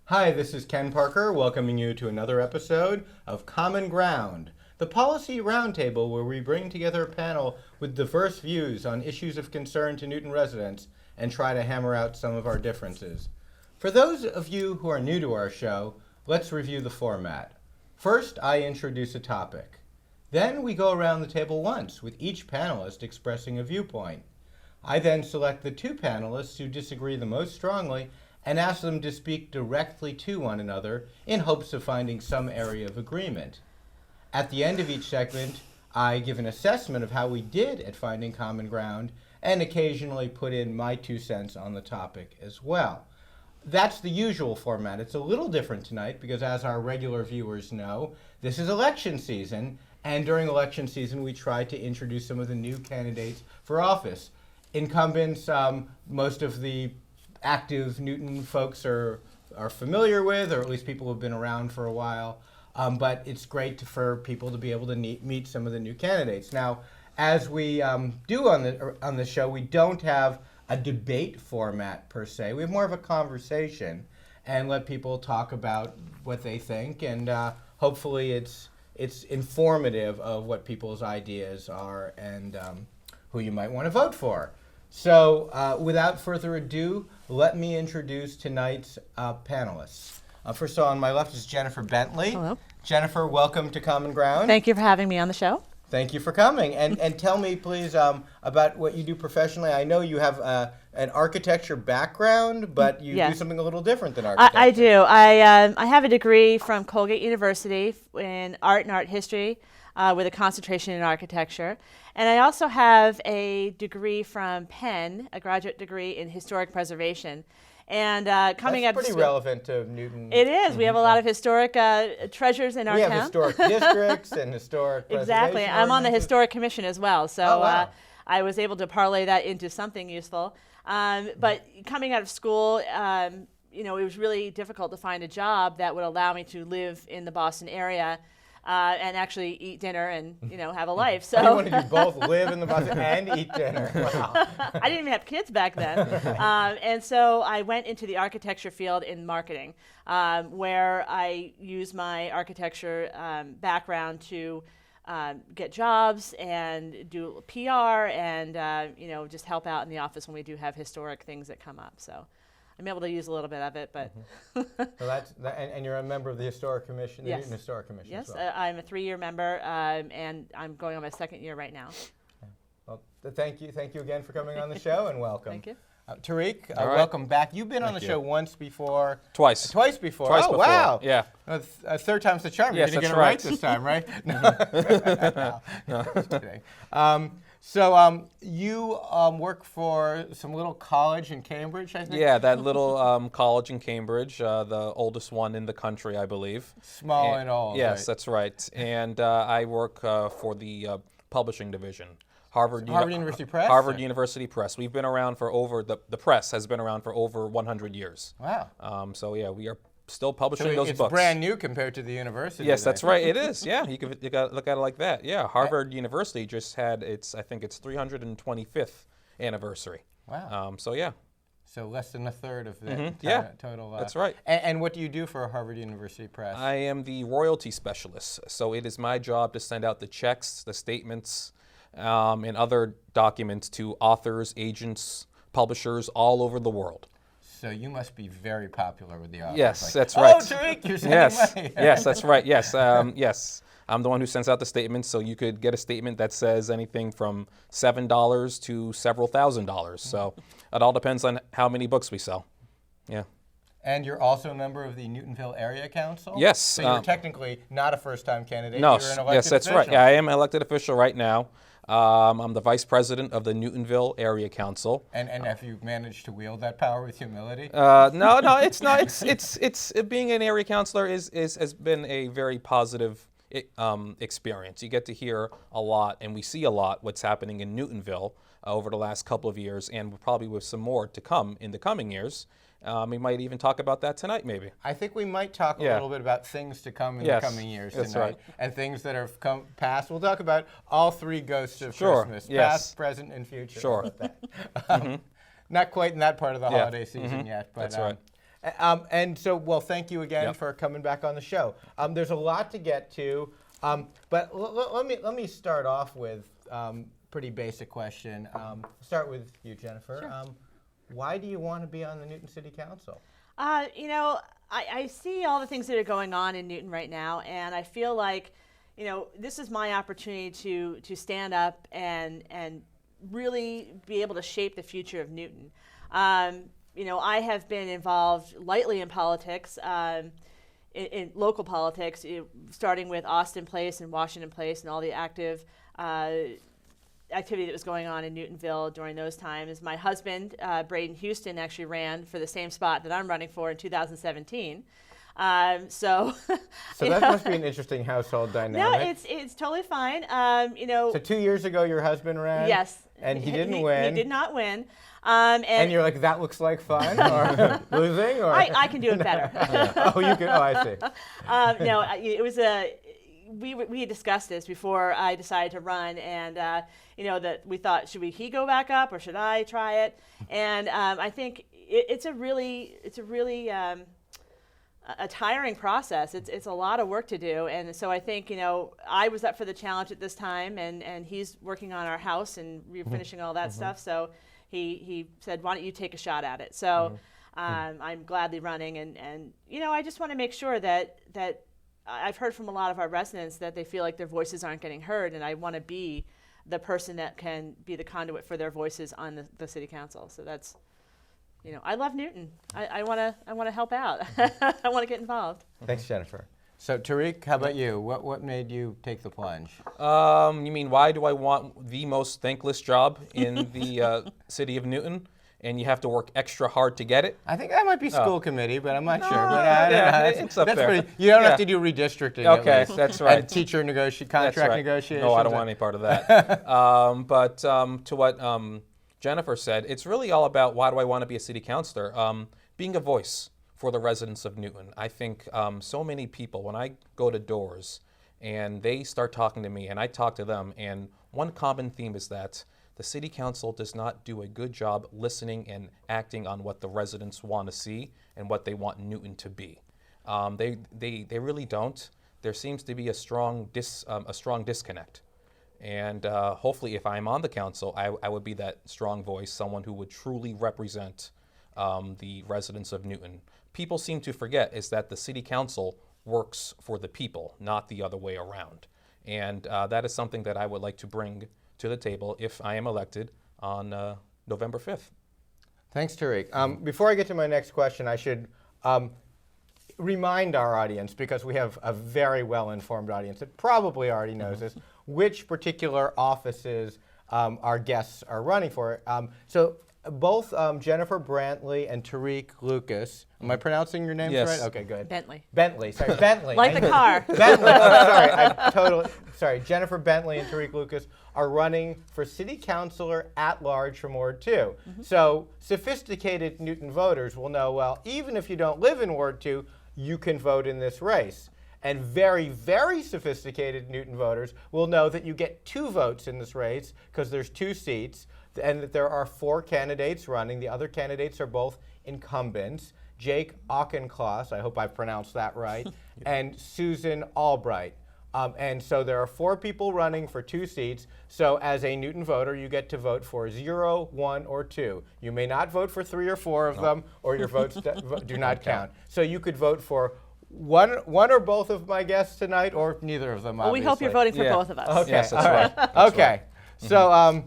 Hi, this is Ken Parker welcoming you to another episode of Common Ground, the policy roundtable where we bring together a panel with diverse views on issues of concern to Newton residents and try to hammer out some of our differences. For those of you who are new to our show, let's review the format. First, I introduce a topic. Then we go around the table once, with each panelist expressing a viewpoint. I then select the two panelists who disagree the most strongly and ask them to speak directly to one another in hopes of finding some area of agreement. At the end of each segment, I give an assessment of how we did at finding common ground and occasionally put in my 2 cents on the topic as well. That's the usual format. It's a little different tonight because, as our regular viewers know, this is election season, and during election season we try to introduce some of the new candidates for office. Incumbents, most of the active Newton folks are familiar with, or at least people who have been around for a while. But it's great for people to be able to meet some of the new candidates. Now, as we do on the show, we don't have a debate format per se. We have more of a conversation and let people talk about what they think, and hopefully it's informative of what people's ideas are and who you might want to vote for. So without further ado, let me introduce tonight's panelists. First of all, on my left is Jennifer Bentley. Hello. Jennifer, welcome to Common Ground. Thank you for having me on the show. Thank you for coming. And tell me, please, about what you do professionally. I know you have an architecture background, but you do something a little different than architecture. I do. I have a degree from Colgate University in art and art history with a concentration in architecture. And I also have a degree from Penn, a graduate degree in historic preservation. And coming That's out pretty relevant to Newton. It is. We have a lot of historic treasures in our town. We have historic districts and historic Exactly. I'm on the historic commission as well, so I was able to parlay that into something useful. But coming out of school, it was really difficult to find a job that would allow me to live in the Boston area and actually eat dinner and have a life. So you want to do both, live in the Boston and eat dinner. Wow. I didn't even have kids back then, and so I went into the architecture field in marketing, where I used my architecture background to get jobs and do PR and just help out in the office when we do have historic things that come up. So I'm able to use a little bit of it, but. So and you're a member of the Historic Commission, the Yes. Newton Historic Commission. Yes, as well. I'm a 3-year member, and I'm going on my 2nd year right now. Well, thank you again for coming on the show, and welcome. Thank you. Tarik, All right. welcome back. You've been on the show once before. Twice. Twice before. Twice oh, before. wow. Yeah. Third time's the charm. Yes, You're going to that's get it right. right this time, right? No, just kidding. So you work for some little college in Cambridge, I think? Yeah, that little college in Cambridge, the oldest one in the country, I believe. Small and old. Yes, right? that's right. And I work for the publishing division. Harvard University Press? Harvard University Press. We've been around for the press has been around for over 100 years. Wow. So yeah, we are still publishing those it's books. Brand new compared to the university. Yes, then. that's right. It is. Yeah, you got to look at it like that. Yeah, Harvard University just had I think its 325th anniversary. Wow. So yeah. So less than a third of the total. That's right. And what do you do for Harvard University Press? I am the royalty specialist. So it is my job to send out the checks, the statements, and other documents to authors, agents, publishers all over the world. So you must be very popular with the authors. Yes, that's right. Oh, Tarik, you're sending money. Yes, that's right. Yes, yes. I'm the one who sends out the statements, so you could get a statement that says anything from $7 to several $1,000s. So it all depends on how many books we sell. Yeah. And you're also a member of the Newtonville Area Council? Yes. So you're technically not a first-time candidate. No, You're an elected yes, that's official. right. Yeah, I am an elected official right now. I'm the vice president of the Newtonville Area Council. And have you managed to wield that power with humility? No, it's not. It's being an area councilor has been a very positive experience. You get to hear a lot, and we see a lot what's happening in Newtonville over the last couple of years, and probably with some more to come in the coming years. We might even talk about that tonight, maybe. I think we might talk a little bit about things to come in the coming years tonight. That's right. And things that have come past. We'll talk about all three ghosts of Christmas, past, present, and future. Sure. Not quite in that part of the holiday season yet. But, that's right. And so, well, thank you again Yep. for coming back on the show. There's a lot to get to, but let me start off with pretty basic question. Start with you, Jennifer. Sure. Why do you want to be on the Newton City Council? I see all the things that are going on in Newton right now, and I feel like, this is my opportunity to stand up and really be able to shape the future of Newton. I have been involved lightly in politics, in local politics, starting with Austin Place and Washington Place and all the active activity that was going on in Newtonville during those times. My husband, Braden Houston, actually ran for the same spot that I'm running for in 2017. So that must be an interesting household dynamic. No, it's totally fine. So 2 years ago, your husband ran. Yes. And he didn't win. He did not win. And you're like, that looks like fun, or losing, or I can do it better. Oh, you can. Oh, I see. No, it was we had discussed this before I decided to run, and that we thought, should he go back up or should I try it? And I think it's a really a tiring process. It's a lot of work to do, and so I think I was up for the challenge at this time, and he's working on our house and refinishing all that stuff. So he said, why don't you take a shot at it? So I'm gladly running, and I just want to make sure that I've heard from a lot of our residents that they feel like their voices aren't getting heard, and I want to be the person that can be the conduit for their voices on the city council. So that's, I love Newton. I want to help out. I want to get involved. Thanks, Jennifer. So Tarik, how about you? What made you take the plunge? You mean, why do I want the most thankless job in the city of Newton? And you have to work extra hard to get it? I think that might be school committee, but I'm not sure. But it's up there. You don't have to do redistricting. Okay, that's right. And teacher contract That's right. negotiations. No, I don't want any part of that. But to what Jennifer said, it's really all about, why do I want to be a city councilor? Being a voice for the residents of Newton. I think so many people, when I go to doors and they start talking to me and I talk to them, and one common theme is that the city council does not do a good job listening and acting on what the residents want to see and what they want Newton to be. They really don't. There seems to be a strong disconnect. And hopefully, if I'm on the council, I would be that strong voice, someone who would truly represent the residents of Newton. People seem to forget is that the city council works for the people, not the other way around. And that is something that I would like to bring to the table if I am elected on November 5th. Thanks, Tarik. Before I get to my next question, I should remind our audience, because we have a very well-informed audience that probably already knows this, which particular offices our guests are running for. So both Jennifer Brantley and Tarik Lucas. Am I pronouncing your names Yes. right? Okay, good. Bentley. Sorry, Bentley. Like the car. Bentley. I'm sorry. Jennifer Bentley and Tarik Lucas are running for city councilor at large from Ward 2. So sophisticated Newton voters will know, well, even if you don't live in Ward 2, you can vote in this race. And very, very sophisticated Newton voters will know that you get 2 votes in this race because there's 2 seats, and that there are 4 candidates running. The other candidates are both incumbents, Jake Auchincloss, I hope I pronounced that right, and Susan Albright. And so there are 4 people running for 2 seats. So as a Newton voter, you get to vote for 0, 1, or 2. You may not vote for 3 or 4 of them, or your votes do not count. So you could vote for one or both of my guests tonight, or neither of them. Well, we hope you're voting for both of us. Okay, Yes, that's all right. right. Okay, so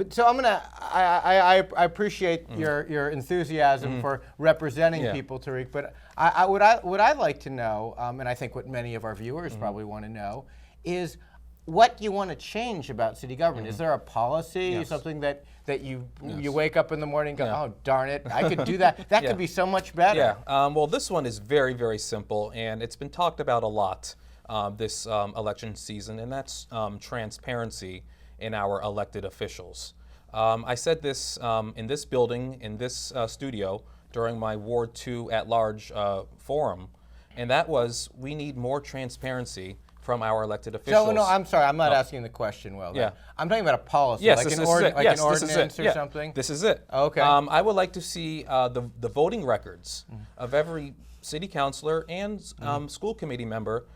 so I'm gonna. I appreciate your enthusiasm for representing people, Tarik. But what I'd like to know, and I think what many of our viewers probably want to know, is what you want to change about city government. Is there a policy, something that you wake up in the morning and go, oh darn it, I could do that. That could be so much better. Yeah. Well, this one is very, very simple, and it's been talked about a lot this election season, and that's transparency in our elected officials. I said this in this building, in this studio, during my Ward 2 at-large forum, and that was, we need more transparency from our elected officials. So, no, I'm sorry, I'm not asking the question well. Yeah. I'm talking about a policy, Yes, like this an is it. like Yes, an this is it. ordinance or Yeah, something? This is it. Okay. I would like to see the voting records of every city councilor and school committee member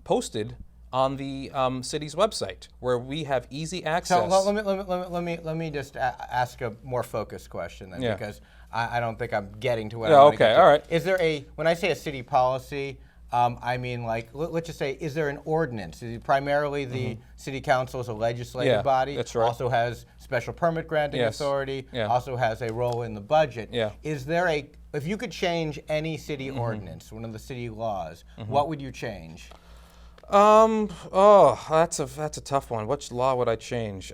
posted on the city's website, where we have easy access. So let me just ask a more focused question then, Yeah. because I don't think I'm getting to what Yeah, I want to okay, get to. all right. Is there when I say a city policy, I mean, like, let's just say, is there an ordinance? Is it primarily the city council is a legislative Yeah, body, that's right. also has special permit granting Yes. authority, Yeah. also has a role in the budget. Yeah. Is there if you could change any city ordinance, one of the city laws, what would you change? That's a tough one. Which law would I change?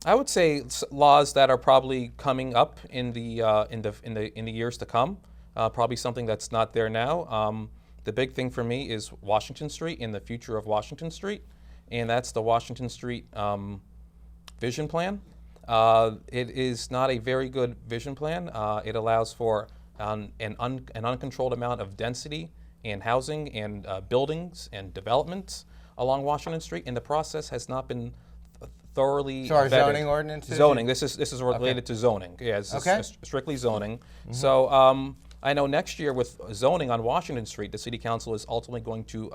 I would say laws that are probably coming up in the years to come. Probably something that's not there now. The big thing for me is Washington Street and the future of Washington Street, and that's the Washington Street vision plan. It is not a very good vision plan. It allows for an uncontrolled amount of density and housing and buildings and developments along Washington Street, and the process has not been thoroughly So our vetted. zoning ordinances? Zoning. This is related to zoning. Yeah, it's Okay. strictly zoning. So I know next year with zoning on Washington Street, the city council is ultimately going to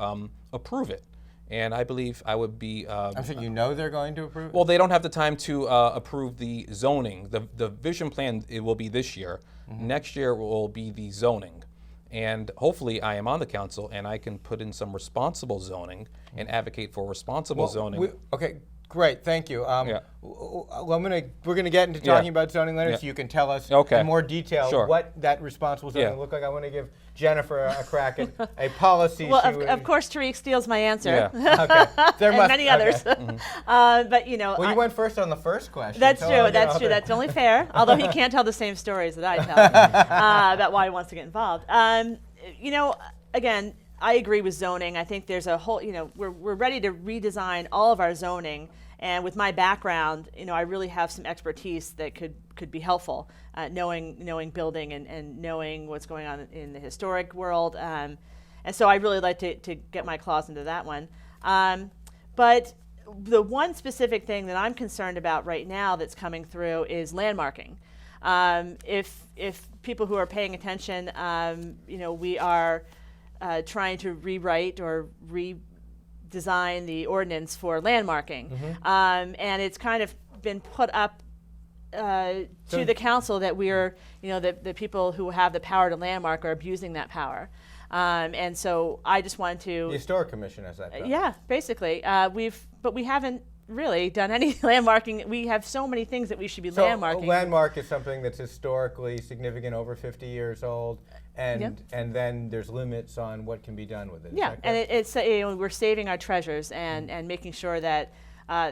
approve it, and I believe I would be. I'm saying, you know, they're going to approve it? Well, they don't have the time to approve the zoning. The vision plan, it will be this year. Next year will be the zoning. And hopefully I am on the council and I can put in some responsible zoning and advocate for responsible zoning. Okay, great, thank you. Yeah. We're gonna get into talking about zoning later, Yeah. so you can tell us Okay. in more detail Sure. what that responsible zoning Yeah. look like. I want to give Jennifer a crack at a policy. Well, she would- of course, Tarik steals my answer, Okay. There and must- many okay. others. But you know, Well, you went first on the first question. that's so, true. you know, That's true. the- That's only fair. Although he can't tell the same stories that I tell about why he wants to get involved. You know, again, I agree with zoning. I think there's a whole. You know, we're ready to redesign all of our zoning. And with my background, you know, I really have some expertise that could be helpful, knowing building and knowing what's going on in the historic world. And so I really like to get my claws into that one. But the one specific thing that I'm concerned about right now that's coming through is landmarking. If people who are paying attention, you know, we are trying to rewrite or redesign the ordinance for landmarking, and it's kind of been put up to the council that we're, you know, the people who have the power to landmark are abusing that power, and so I just wanted to. The Historic Commission has that. Job. Yeah, basically, but we haven't really done any landmarking. We have so many things that we should be So landmarking. a landmark is something that's historically significant, over 50 years old, and then there's limits on what can be done with it. Is Yeah, that and correct? it's you know, we're saving our treasures and making sure that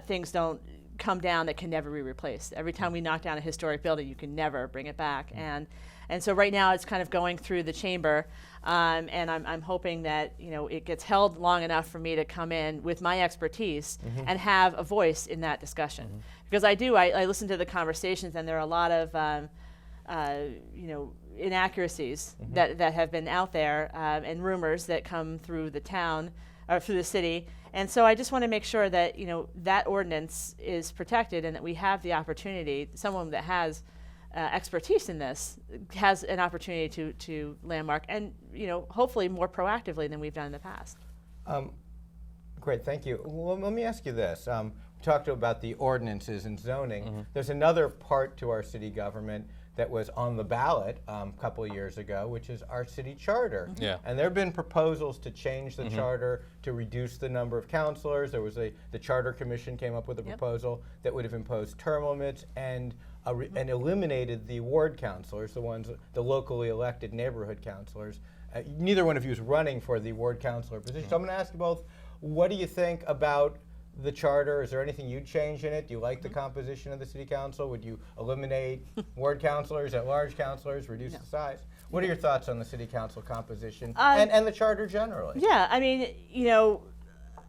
things don't come down that can never be replaced. Every time we knock down a historic building, you can never bring it back. And so right now it's kind of going through the chamber, and I'm hoping that, you know, it gets held long enough for me to come in with my expertise and have a voice in that discussion. Because I listen to the conversations, and there are a lot of you know, inaccuracies that have been out there, and rumors that come through the town or through the city. And so I just want to make sure that, you know, that ordinance is protected and that we have the opportunity, someone that has expertise in this has an opportunity to landmark, and, you know, hopefully more proactively than we've done in the past. Great, thank you. Well, let me ask you this. We talked about the ordinances and zoning. There's another part to our city government that was on the ballot a couple of years ago, which is our city charter. Yeah. And there have been proposals to change the charter to reduce the number of councilors. There was the Charter Commission came up with a proposal that would have imposed term limits and eliminated the ward councilors, the locally elected neighborhood councilors. Neither one of you is running for the ward councilor position. So I'm going to ask you both, what do you think about the charter? Is there anything you'd change in it? Do you like the composition of the city council? Would you eliminate ward councilors, at-large councilors, reduce the size? What are your thoughts on the city council composition and the charter generally? Yeah, I mean, you know,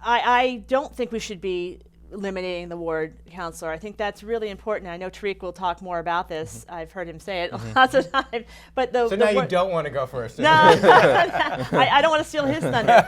I don't think we should be eliminating the ward counselor. I think that's really important. I know Tarik will talk more about this. I've heard him say it lots of times. But So now you don't want to go first. No, I don't want to steal his thunder.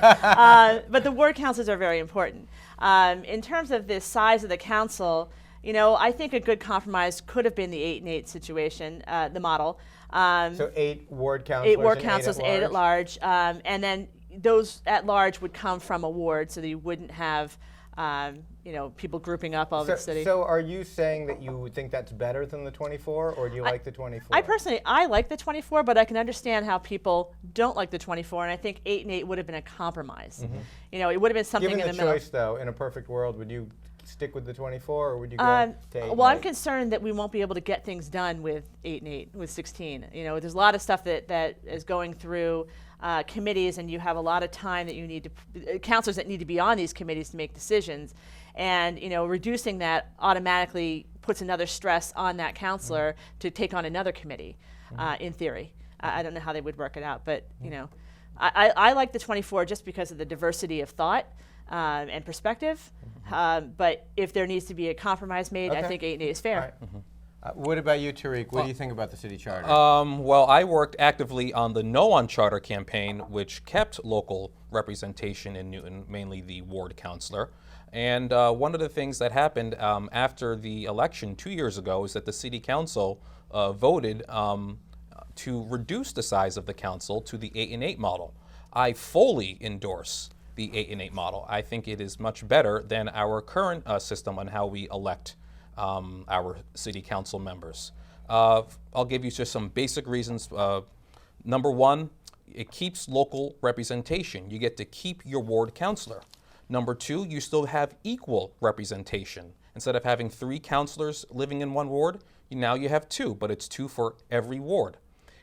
But the ward councils are very important. In terms of the size of the council, I think a good compromise could have been the 8 and 8 situation, the model. So 8 ward councilors. 8 ward councils, 8 at large, and then those at large would come from a ward, so that you wouldn't have people grouping up all over the city. So are you saying that you would think that's better than the 24, or do you like the 24? I like the 24, but I can understand how people don't like the 24, and I think 8 and 8 would have been a compromise. It would have been something in the middle. Given the choice, though, in a perfect world, would you stick with the 24, or would you go to 8 Well, I'm concerned that we won't be able to get things done with 8 and 8, with 16. There's a lot of stuff that is going through committees, and you have a lot of time that you need to, counselors that need to be on these committees to make decisions. And reducing that automatically puts another stress on that counselor to take on another committee, in theory. I don't know how they would work it out, but I like the 24 just because of the diversity of thought and perspective. But if there needs to be a compromise made, I think 8 and 8 is fair. Right. What about you, Tarik? What do you think about the city charter? Well, I worked actively on the No on Charter campaign, which kept local representation in Newton, mainly the ward councilor. And one of the things that happened after the election 2 years ago is that the city council voted to reduce the size of the council to the 8 and 8 model. I fully endorse the 8 and 8 model. I think it is much better than our current system on how we elect our city council members. I'll give you just some basic reasons. Number one, it keeps local representation. You get to keep your ward councilor. Number two, you still have equal representation. Instead of having 3 councilors living in one ward, now you have 2, but it's 2 for every ward.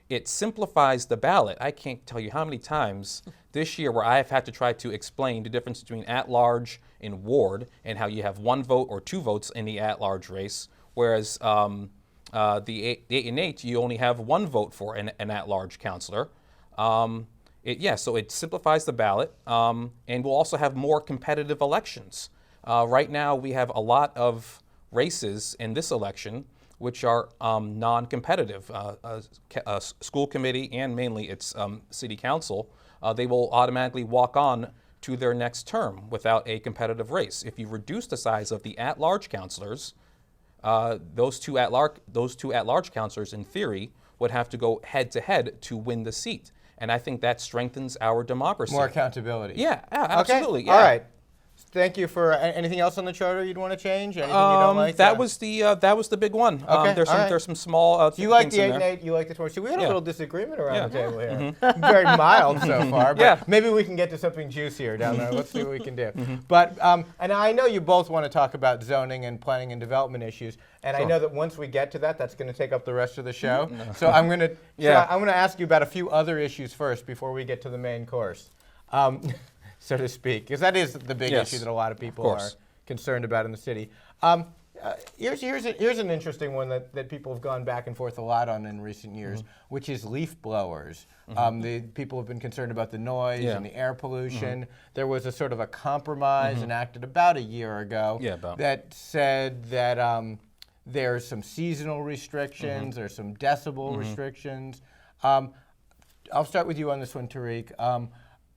It simplifies the ballot. I can't tell you how many times this year where I've had to try to explain the difference between at-large and ward, and how you have 1 vote or 2 votes in the at-large race, whereas the 8 and 8, you only have 1 vote for an at-large councilor. So it simplifies the ballot, and we'll also have more competitive elections. Right now, we have a lot of races in this election which are non-competitive. A school committee and mainly its city council, they will automatically walk on to their next term without a competitive race. If you reduce the size of the at-large councilors, those two at-large councilors, in theory, would have to go head-to-head to win the seat. And I think that strengthens our democracy. More accountability. Yeah, absolutely. Okay. Yeah. All right. Thank you for anything else on the charter you'd want to change? Anything you don't like? That was the big one. Okay, There's some small you like things the 8 in and there. 8, you like the 22. We had a little disagreement around the table here. Mm-hmm. Very mild so far, but Yeah. maybe we can get to something juicier down there. Let's see what we can do. But and I know you both want to talk about zoning and planning and development issues, and I know that once we get to that, that's going to take up the rest of the show. So I'm going to ask you about a few other issues first before we get to the main course. So to speak, because that is the big issue that a lot of people are concerned about in the city. Here's an interesting one that people have gone back and forth a lot on in recent years, which is leaf blowers. The people have been concerned about the noise and the air pollution. There was a sort of a compromise enacted about a year ago that said that there's some seasonal restrictions, there's some decibel restrictions. I'll start with you on this one, Tarik.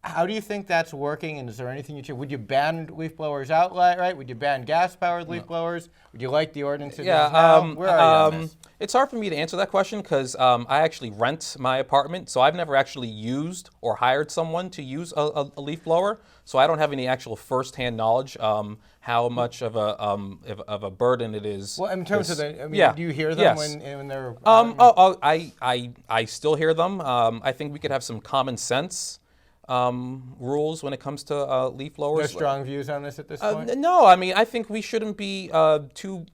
How do you think that's working, and is there anything you change? Would you ban leaf blowers outright? Would you ban gas-powered leaf blowers? Would you like the ordinance? Where are you on this? It's hard for me to answer that question because I actually rent my apartment, so I've never actually used or hired someone to use a leaf blower, so I don't have any actual first-hand knowledge how much of a burden it is. Well, in terms of do you hear them when they're? I still hear them. I think we could have some common sense rules when it comes to leaf blowers. No strong views on this at this point? No, I mean I think we shouldn't be too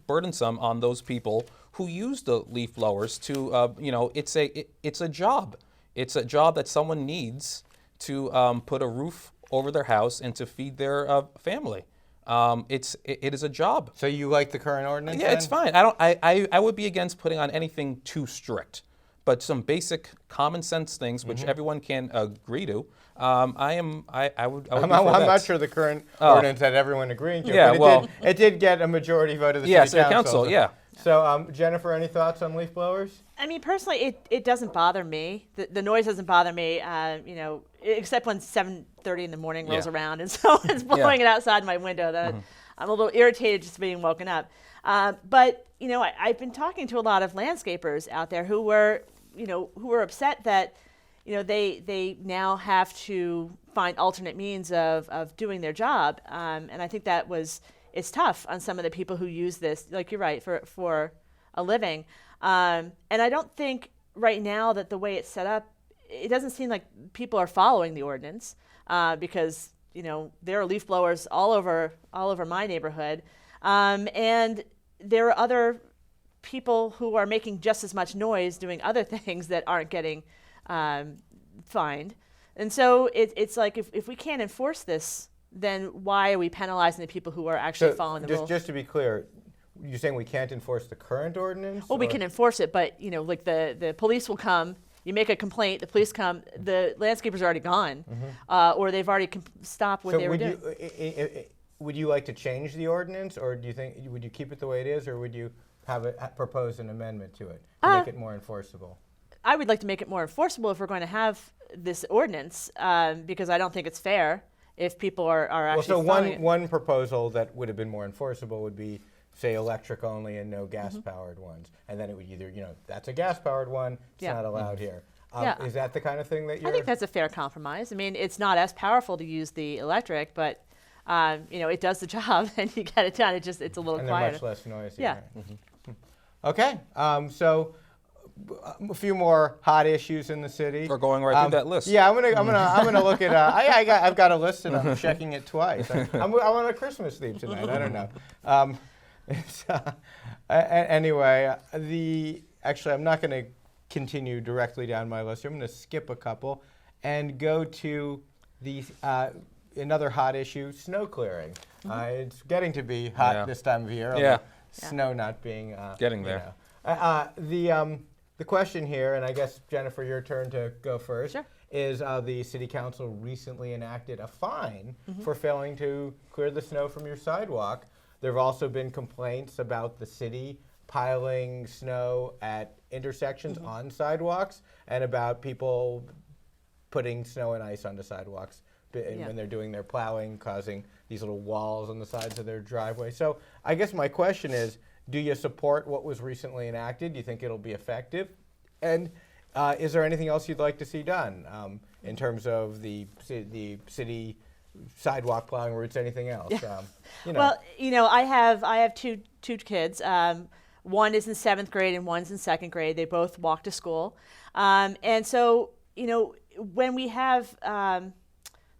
burdensome on those people who use the leaf blowers to it's a job. It's a job that someone needs to put a roof over their house and to feed their family. It is a job. So you like the current ordinance? Yeah, then? It's fine. I would be against putting on anything too strict. But some basic common sense things which everyone can agree to, I would. I'm be for not that. sure the current ordinance had everyone agreeing to it, Yeah, but well- it did get a majority vote of the Yeah, city city council, yeah. So, Jennifer, any thoughts on leaf blowers? I mean, personally, it doesn't bother me. The noise doesn't bother me, except when 7:30 in the morning rolls Yeah. around and someone's blowing it outside my window. That I'm a little irritated just being woken up. But I've been talking to a lot of landscapers out there who were upset that they now have to find alternate means of doing their job, and I think it's tough on some of the people who use this, like you're right, for a living. And I don't think right now that the way it's set up, it doesn't seem like people are following the ordinance, because there are leaf blowers all over my neighborhood, and there are other people who are making just as much noise doing other things that aren't getting fined. And so it's like if we can't enforce this, then why are we penalizing the people who are actually following the rules? Just to be clear, you're saying we can't enforce the current ordinance? Well, we can enforce it, but like the police will come. You make a complaint, the police come. The landscaper's already gone, or they've already stopped what they were doing. Would you like to change the ordinance, or would you keep it the way it is, or would you propose an amendment to it to make it more enforceable? I would like to make it more enforceable if we're going to have this ordinance, because I don't think it's fair if people are actually following it. One proposal that would have been more enforceable would be, say, electric only and no gas-powered ones. And then it would either, that's a gas-powered one, it's not allowed here. Is that the kind of thing that you're... I think that's a fair compromise. I mean, it's not as powerful to use the electric, but, it does the job and you get it done. It's a little and quieter. And they're much less noisy. Yeah. Right? Okay, so a few more hot issues in the city. We're going right through that list. Yeah, I'm gonna look at. I've got a list and I'm checking it twice. I'm on a Christmas theme tonight. I don't know. Anyway, actually, I'm not going to continue directly down my list. I'm going to skip a couple and go to the another hot issue: snow clearing. It's getting to be hot this time of year. Yeah. Snow not being Getting there. The question here, and I guess, Jennifer, your turn to go first, Sure. is the City Council recently enacted a fine for failing to clear the snow from your sidewalk. There have also been complaints about the city piling snow at intersections on sidewalks and about people putting snow and ice onto sidewalks when they're doing their plowing, causing these little walls on the sides of their driveway. So I guess my question is, do you support what was recently enacted? Do you think it'll be effective? And is there anything else you'd like to see done in terms of the city sidewalk plowing routes, anything else? Well, I have two kids. One is in 7th grade and one's in 2nd grade. They both walk to school. And so, when we have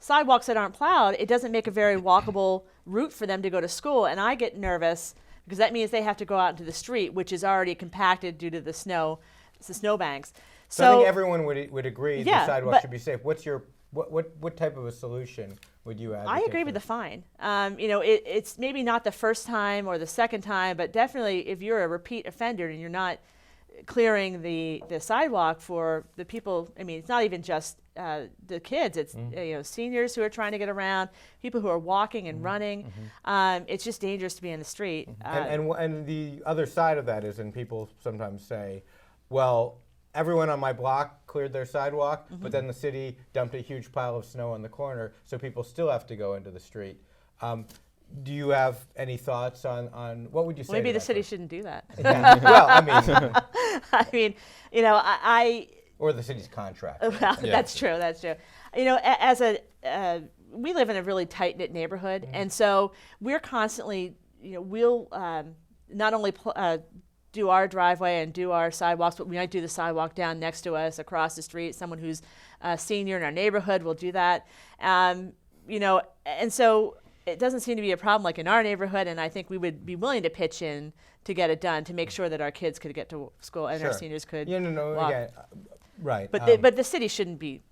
sidewalks that aren't plowed, it doesn't make a very walkable route for them to go to school. And I get nervous because that means they have to go out into the street, which is already compacted due to the snowbanks. So I think everyone would agree the sidewalk should be safe. What's your what type of a solution would you advocate? I agree with the fine. It's maybe not the first time or the second time, but definitely if you're a repeat offender and you're not clearing the sidewalk for the people. I mean, it's not even just the kids. It's seniors who are trying to get around, people who are walking and running. It's just dangerous to be in the street. And the other side of that is, and people sometimes say, well, everyone on my block cleared their sidewalk, but then the city dumped a huge pile of snow on the corner, so people still have to go into the street. Do you have any thoughts on what would you say? Maybe the city shouldn't do that. Yeah. Well, I mean, I or the city's contract. Well, that's true. That's true. As we live in a really tight-knit neighborhood, and so we're constantly, we'll not only do our driveway and do our sidewalks, but we might do the sidewalk down next to us, across the street. Someone who's a senior in our neighborhood will do that. And so it doesn't seem to be a problem like in our neighborhood, and I think we would be willing to pitch in to get it done to make sure that our kids could get to school and our seniors could walk. Again, right. But the city shouldn't be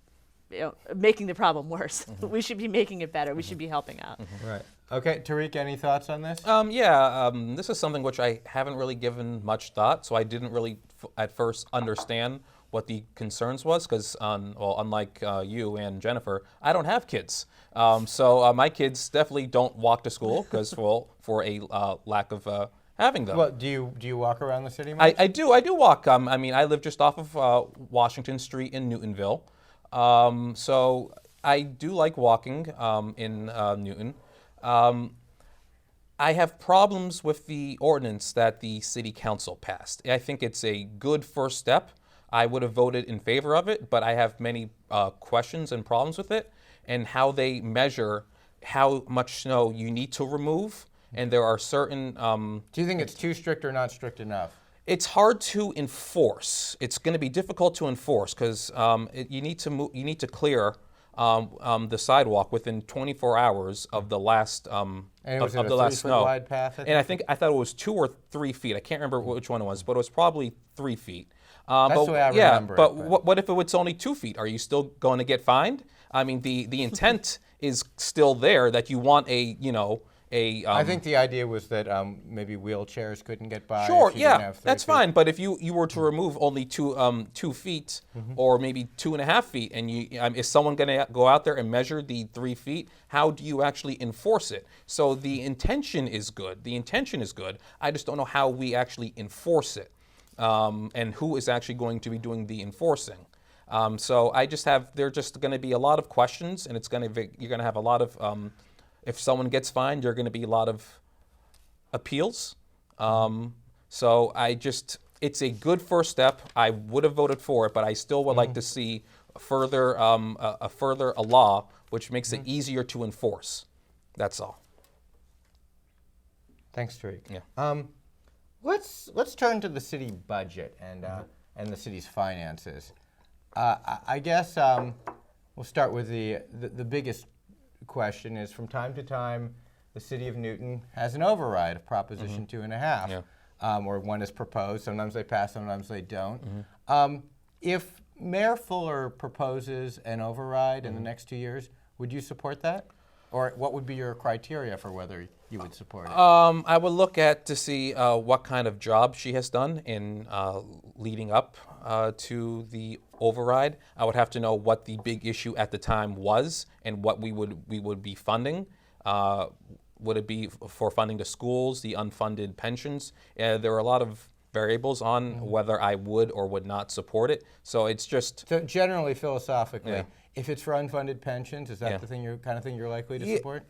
making the problem worse. We should be making it better. We should be helping out. Right. Okay, Tarik, any thoughts on this? This is something which I haven't really given much thought, so I didn't really at first understand what the concerns was, because well, unlike you and Jennifer, I don't have kids. So my kids definitely don't walk to school because for a lack of having them. Well, do you walk around the city much? I do walk. I mean, I live just off of Washington Street in Newtonville. So I do like walking in Newton. I have problems with the ordinance that the city council passed. I think it's a good first step. I would have voted in favor of it, but I have many questions and problems with it and how they measure how much snow you need to remove. And there are certain... do you think it's too strict or not strict enough? It's hard to enforce. It's going to be difficult to enforce because you need to clear the sidewalk within 24 hours of the last And it was of a the last 3 foot snow. wide path? And I thought it was 2 or 3 feet. I can't remember which one it was, but it was probably 3 feet. That's but, the way I yeah, remember but it. But what if it's only 2 feet? Are you still going to get fined? I mean, the intent is still there that you want I think the idea was that maybe wheelchairs couldn't get by. Sure, if you didn't have 3 that's feet. fine. But if you were to remove only 2 feet or maybe 2.5 feet, and is someone going to go out there and measure the 3 feet? How do you actually enforce it? So the intention is good. The intention is good. I just don't know how we actually enforce it, and who is actually going to be doing the enforcing. So there are just going to be a lot of questions, and you're going to have a lot of. If someone gets fined, there are going to be a lot of appeals. So it's a good first step. I would have voted for it, but I still would like to see a law which makes it easier to enforce. That's all. Thanks, Tarik. Yeah. Let's turn to the city budget and the city's finances. I guess we'll start with the biggest question is from time to time the city of Newton has an override of Proposition 2.5, or one is proposed. Sometimes they pass, sometimes they don't. If Mayor Fuller proposes an override in the next 2 years, would you support that? Or what would be your criteria for whether you would support it? I would look to see what kind of job she has done in leading up to the override. I would have to know what the big issue at the time was and what we would be funding. Would it be for funding the schools, the unfunded pensions? There are a lot of variables on whether I would or would not support it. So it's just... So generally, philosophically, if it's for unfunded pensions, is that the kind of thing you're likely to support?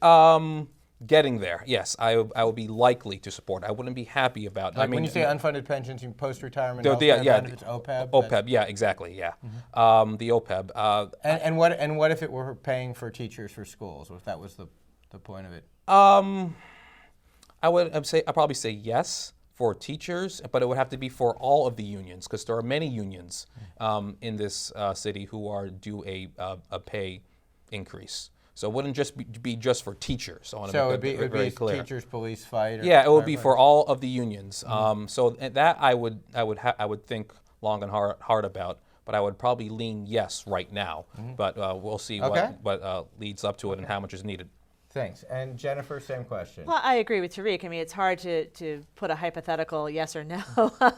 Getting there, yes. I would be likely to support. I wouldn't be happy about... Like I mean, when you say unfunded pensions, you mean post-retirement the- healthcare yeah, benefits, OPEB? OPEB, yeah, exactly, yeah. The OPEB. And what if it were paying for teachers for schools? What if that was the point of it? I'd probably say yes for teachers, but it would have to be for all of the unions because there are many unions in this city who are due a pay increase. So it wouldn't just be just for teachers. I want to make that very clear. Teachers, police, fire. Yeah, it would be for all of the unions. So that I would think long and hard about. But I would probably lean yes right now. But we'll see what leads up to it and how much is needed. Thanks. And Jennifer, same question. Well, I agree with Tarik. I mean, it's hard to put a hypothetical yes or no.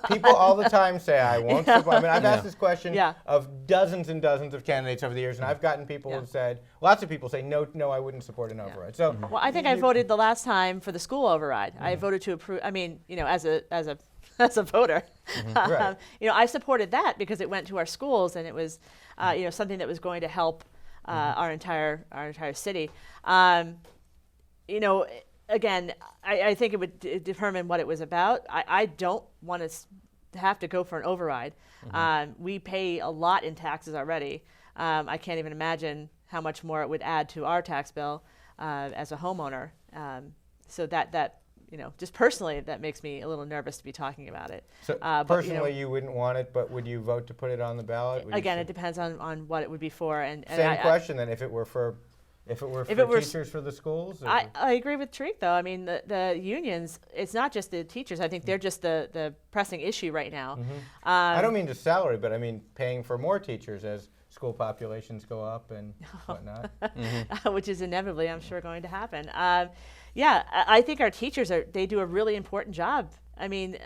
People all the time say, I won't support. I mean, I've asked this question Yeah. of dozens and dozens of candidates over the years, and I've gotten people who've said, lots of people say, no, I wouldn't support an override. So, Well, I think I voted the last time for the school override. I voted to approve. I mean, as a voter, Right. I supported that because it went to our schools and it was, something that was going to help our entire city. Again, I think it would determine what it was about. I don't want to have to go for an override. We pay a lot in taxes already. I can't even imagine how much more it would add to our tax bill as a homeowner. So that just personally, that makes me a little nervous to be talking about it. So personally, you wouldn't want it, but would you vote to put it on the ballot? Again, it depends on what it would be for. And Same question then, if it were for teachers for the schools? I agree with Tarik, though. I mean, the unions, it's not just the teachers. I think they're just the pressing issue right now. I don't mean just salary, but I mean paying for more teachers as school populations go up and whatnot. Which is inevitably, I'm sure, going to happen. I think our teachers, they do a really important job. I mean,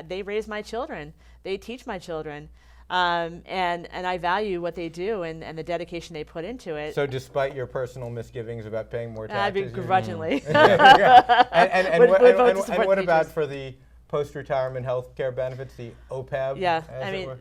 they raise my children. They teach my children. and I value what they do and the dedication they put into it. So despite your personal misgivings about paying more taxes, I'd be begrudgingly. And Would vote to support what the about teachers. for the post-retirement health care benefits, the OPEB? Yeah, as I it mean were?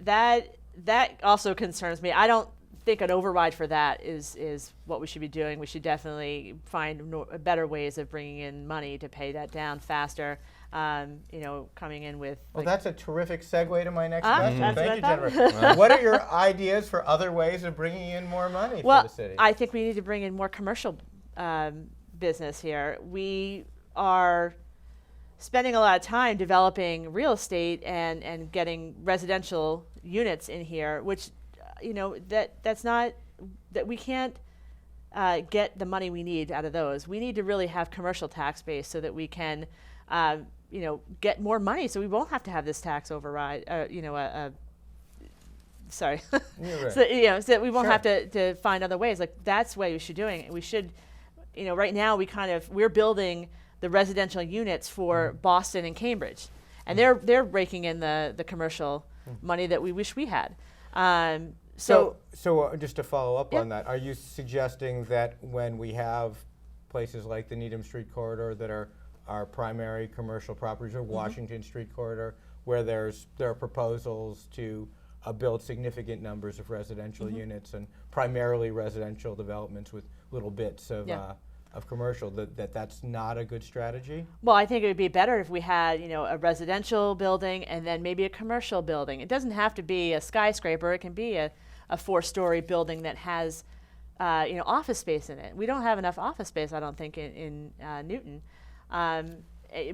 that also concerns me. I don't think an override for that is what we should be doing. We should definitely find better ways of bringing in money to pay that down faster. Coming in with. Well, that's a terrific segue to my next Ah, question. that's Thank you, what I Jennifer. What are your ideas for other ways of bringing in more money Well, for the city? I think we need to bring in more commercial business here. We are spending a lot of time developing real estate and getting residential units in here, which, that's not, that we can't get the money we need out of those. We need to really have commercial tax base so that we can, get more money so we won't have to have this tax override, sorry. You're right. So that we won't Sure. have to find other ways. Like, that's the way we should doing it. We should, right now we're building the residential units for Boston and Cambridge, and they're raking in the commercial money that we wish we had. So just to follow up Yeah. on that, are you suggesting that when we have places like the Needham Street corridor that are our primary commercial properties, or Washington Street corridor, where there are proposals to build significant numbers of residential units and primarily residential developments with little bits of Yeah. of commercial, that's not a good strategy? Well, I think it would be better if we had, a residential building and then maybe a commercial building. It doesn't have to be a skyscraper. It can be a 4-story building that has, office space in it. We don't have enough office space, I don't think, in Newton,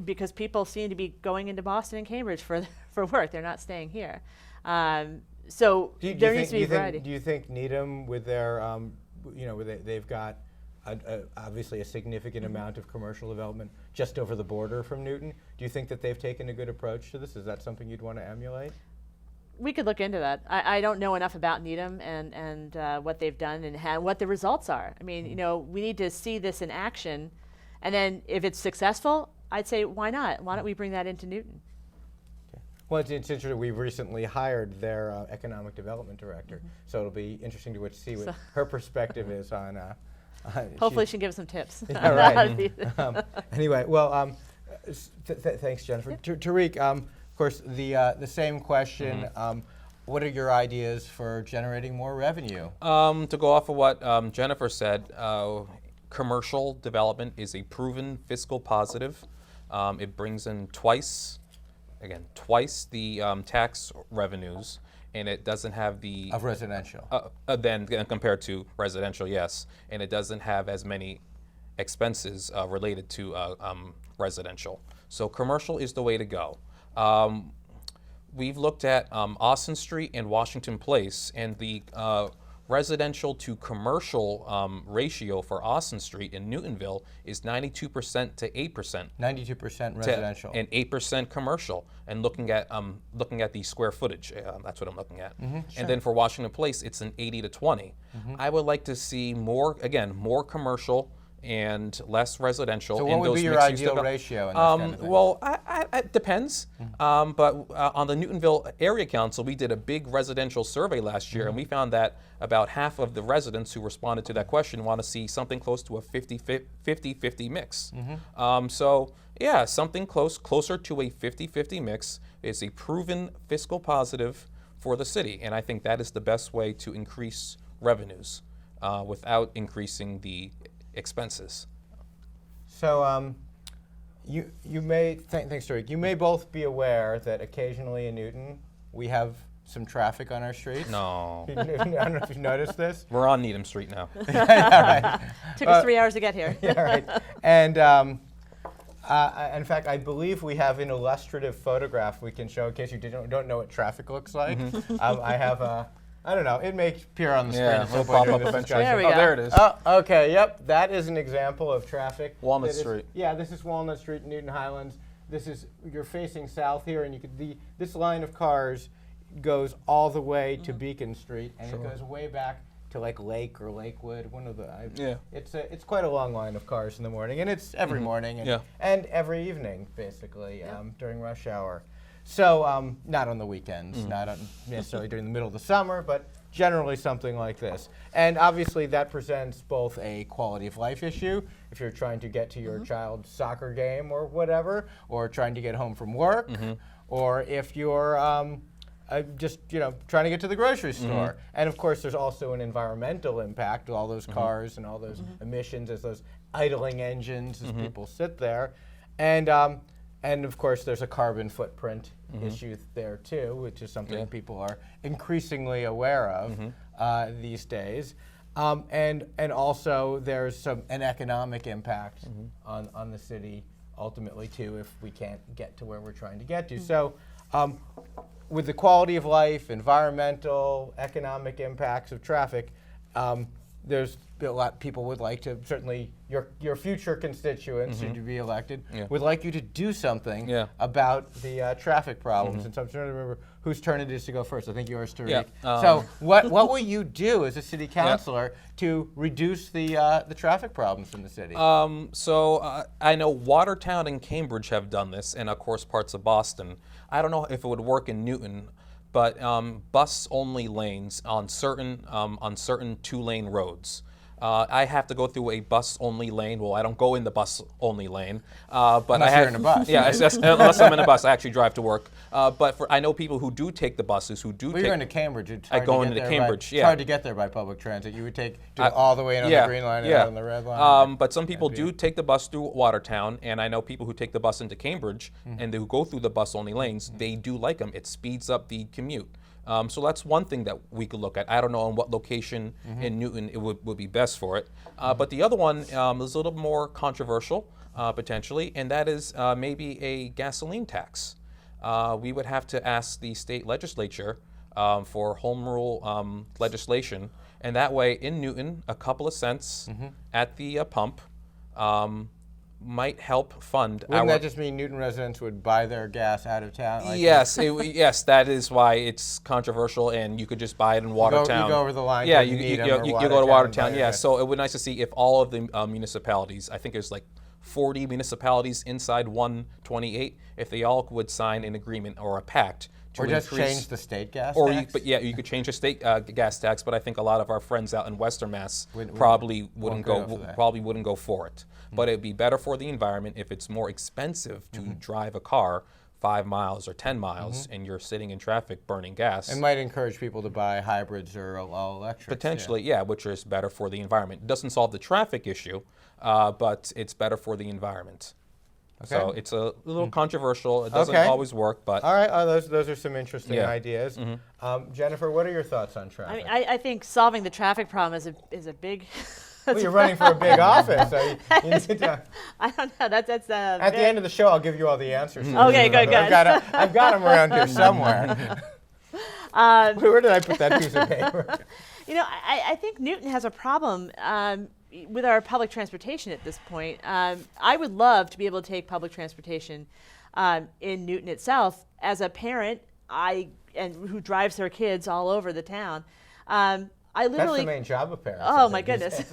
because people seem to be going into Boston and Cambridge for work. They're not staying here. So there needs to be variety. Do you think Needham, with their, they've got obviously a significant amount of commercial development just over the border from Newton. Do you think that they've taken a good approach to this? Is that something you'd want to emulate? We could look into that. I don't know enough about Needham and what they've done and what the results are. I mean, we need to see this in action, and then if it's successful, I'd say why not? Why don't we bring that into Newton? Well, it's interesting. We've recently hired their economic development director, so it'll be interesting to see what her perspective is on. Hopefully, she can give us some tips. Yeah, right. Anyway, well, thanks, Jennifer. Tarik, of course, the same question. What are your ideas for generating more revenue? To go off of what Jennifer said, commercial development is a proven fiscal positive. It brings in twice the tax revenues, and it doesn't have the Of residential. then compared to residential, yes, and it doesn't have as many expenses related to residential. So commercial is the way to go. We've looked at Austin Street and Washington Place, and the residential to commercial ratio for Austin Street in Newtonville is 92% to 8%. 92% residential. And 8% commercial. And looking at the square footage, that's what I'm looking at. And then for Washington Place, it's an 80 to 20. I would like to see more commercial and less residential. So in what would those be your mixed-use ideal ratio in this kind of thing? Well, it depends. But on the Newtonville Area Council, we did a big residential survey last year, and we found that about half of the residents who responded to that question want to see something close to a 50-50 mix. So yeah, something closer to a 50-50 mix is a proven fiscal positive for the city, and I think that is the best way to increase revenues without increasing the expenses. So you may, thanks, Tarik. You may both be aware that occasionally in Newton we have some traffic on our streets. No. I don't know if you've noticed this. We're on Needham Street now. Took us 3 hours to get here. Yeah, right. And in fact, I believe we have an illustrative photograph we can show in case you don't know what traffic looks like. I have I don't know. It may appear on the screen. Yeah, at some it'll point pop during up this eventually. discussion. There we Oh, go. there it is. Oh, okay. Yep. That is an example of traffic. Walnut that is- Street. Yeah, this is Walnut Street, Newton Highlands. You're facing south here, and this line of cars goes all the way to Beacon Street, and it goes way back to like Lake or Lakewood. Yeah. It's quite a long line of cars in the morning, and it's every morning and, Yeah. and every evening basically during rush hour. So not on the weekends, not necessarily during the middle of the summer, but generally something like this. And obviously that presents both a quality of life issue if you're trying to get to your child's soccer game or whatever, or trying to get home from work, or if you're just trying to get to the grocery store. And of course there's also an environmental impact with all those cars and all those emissions as those idling engines as people sit there. And of course there's a carbon footprint issue there too, which is something people are increasingly aware of these days. And also there's an economic impact on the city ultimately too if we can't get to where we're trying to get to. So with the quality of life, environmental, economic impacts of traffic, there's a lot people would like to, certainly your future constituents, should you be elected, would like you to do something about the traffic problems. And so I'm trying to remember whose turn it is to go first. I think yours, Tarik. So what will you do as a city councilor to reduce the traffic problems in the city? So I know Watertown and Cambridge have done this, and of course parts of Boston. I don't know if it would work in Newton, but bus-only lanes on certain 2-lane roads. I have to go through a bus-only lane. Well, I don't go in the bus-only lane, but Unless you're in a bus. Yeah, unless I'm in a bus, I actually drive to work. But I know people who do take the buses, who do. Well, you're going to Cambridge. It's I hard go to get into there Cambridge. It's hard to get there by public transit. You would do it all the way in on the green line and out on the red line. But some people do take the bus through Watertown, and I know people who take the bus into Cambridge and who go through the bus-only lanes. They do like them. It speeds up the commute. So that's one thing that we could look at. I don't know on what location in Newton it would be best for it. But the other one is a little more controversial, potentially, and that is maybe a gasoline tax. We would have to ask the state legislature for home rule legislation, and that way in Newton, a couple of cents at the pump might help fund Wouldn't that just mean Newton residents would buy their gas out of town? Like yes, yes, that is why it's controversial, and you could just buy it in Watertown. You go over the line. Yeah, you go to Watertown. Yeah, so it would be nice to see if all of the municipalities, I think there's like 40 municipalities inside 128, if they all would sign an agreement or a pact to or just increase, change the state gas But tax? you could change the state gas tax, but I think a lot of our friends out in Western Mass probably wouldn't go for it. But it'd be better for the environment if it's more expensive to drive a car 5 miles or 10 miles and you're sitting in traffic burning gas. It might encourage people to buy hybrids or all electric. Potentially, yeah, which is better for the environment. It doesn't solve the traffic issue, but it's better for the environment. Okay. So it's a little controversial. It doesn't always work, but all right. Those are some interesting ideas. Jennifer, what are your thoughts on traffic? I think solving the traffic problem is a big. Well, you're running for a big office. So you need to, I don't know. That's at the end of the show, I'll give you all the answers. Okay, good. I've got them around here somewhere. Where did I put that piece of paper? I think Newton has a problem with our public transportation at this point. I would love to be able to take public transportation in Newton itself. As a parent, who drives their kids all over the town, I literally. That's the main job of parents. Oh my goodness,